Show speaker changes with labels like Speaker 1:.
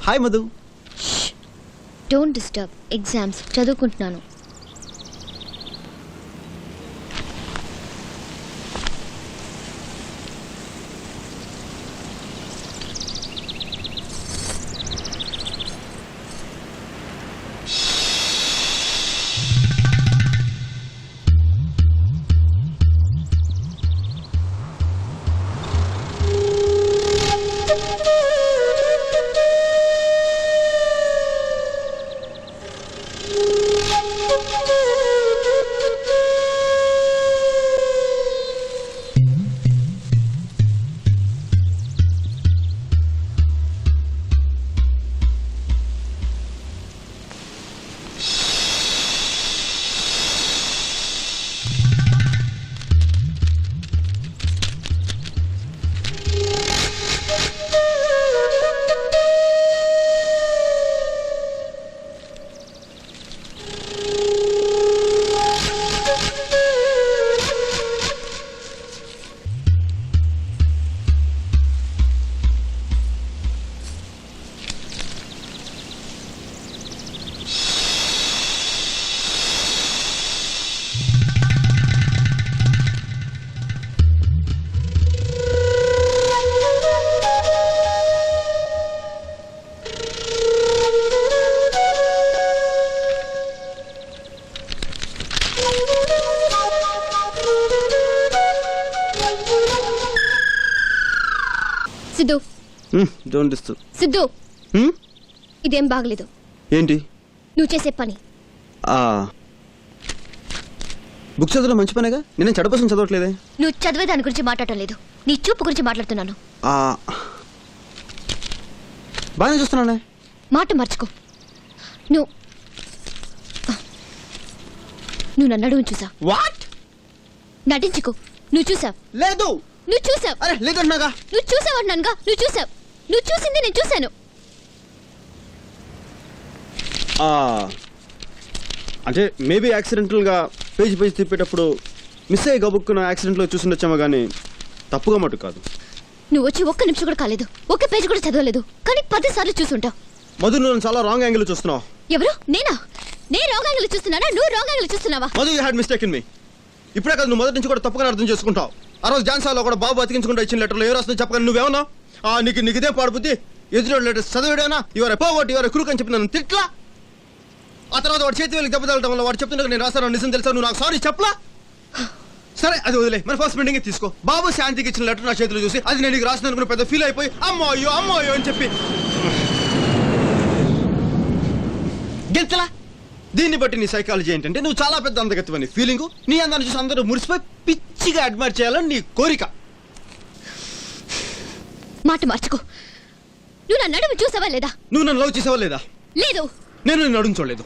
Speaker 1: Hi Madhu.
Speaker 2: Don't disturb. Exams చదువుకుంటున్నాను. Siddhu,
Speaker 1: don't disturb.
Speaker 2: Siddhu, ఇదేం బాగలేదు.
Speaker 1: ఏంటి
Speaker 2: నువ్వు చేసే పని?
Speaker 1: బుక్ చదవడం మంచి పనేగా. నేను చెడు కోసం చదవట్లేదే.
Speaker 2: నువ్వు చదివే దాని గురించి మాట్లాడటం లేదు, నీ చూపు గురించి మాట్లాడుతున్నాను.
Speaker 1: బాగానే చూస్తున్నానే.
Speaker 2: మాట మర్చుకో. నువ్వు నన్ను అడుగు చూసావు.
Speaker 1: వాట్?
Speaker 2: నటించుకో. నువ్వు చూసావు.
Speaker 1: లేదు.
Speaker 2: నువ్వు చూసావు.
Speaker 1: అరే లేదన్నాగా.
Speaker 2: నువ్వు చూసావు అన్నానుగా. నువ్వు చూసావు. నువ్వు చూసింది నేను చూశాను.
Speaker 1: అంటే మేబీ యాక్సిడెంటల్గా పేజ్ తిప్పేటప్పుడు మిస్ అయ్యి గబుక్కున్న యాక్సిడెంట్లో చూసిండొచ్చామో కానీ తప్పుగా మటు కాదు.
Speaker 2: నువ్వు వచ్చి ఒక్క నిమిషం కూడా కాలేదు, ఒక్క పేజ్ కూడా చదవలేదు, కానీ 10 సార్లు చూసుంటావు.
Speaker 1: మధు, నువ్వు చాలా రాంగ్ యాంగిల్ చూస్తున్నావు.
Speaker 2: ఎవరు? నేనా? నేను రాంగ్ యాంగిల్ చూస్తున్నానా? నువ్వు రాంగ్ యాంగిల్ చూస్తున్నావా?
Speaker 1: Madhu, you had mistake in me. ఇప్పుడే కాదు, నువ్వు మొదటి నుంచి కూడా తప్పుగా అర్థం చేసుకుంటావు. ఆ రోజు జాన్సాలో కూడా బాబు అతికించుకుంటూ ఇచ్చిన లెటర్లో ఏ రాస్తుందో చెప్పగా నువ్వేమన్నా నీకు ఇదే పాడుబుద్ధి, ఎదురు లెటర్ చదివాడేనా, ఇవర పోగొట్టి ఇవర కురుకు అని చెప్పి నన్ను తిట్లా. ఆ తర్వాత వాడు చేతి వెళ్ళి దెబ్బ తగలటం వల్ల వాడు చెప్తున్నా నేను రాస్తాను నిజం తెలుసా, నువ్వు నాకు సారీ చెప్పలా. సరే అది వదిలే, మరి ఫస్ట్ మీటింగ్ తీసుకో. బాబు శాంతికి ఇచ్చిన లెటర్ నా చేతిలో చూసి అది నేను నీకు రాసిన అనుకున్న పెద్ద ఫీల్ అయిపోయి అమ్మో అయ్యో అని చెప్పి గెంతలా. దీన్ని బట్టి నీ సైకాలజీ ఏంటంటే నువ్వు చాలా పెద్ద అందగత్తవని ఫీలింగు, నీ అందాన్ని చూసి అందరూ మురిసిపోయి పిచ్చిగా అడ్మైర్ చేయాలని నీ కోరిక.
Speaker 2: మాట మార్చుకో. నువ్వు నన్ను అడుగు చూసావా లేదా?
Speaker 1: నువ్వు నన్ను లవ్ చేసావా లేదా?
Speaker 2: లేదు.
Speaker 1: నేను నిన్ను అడుగు చూడలేదు.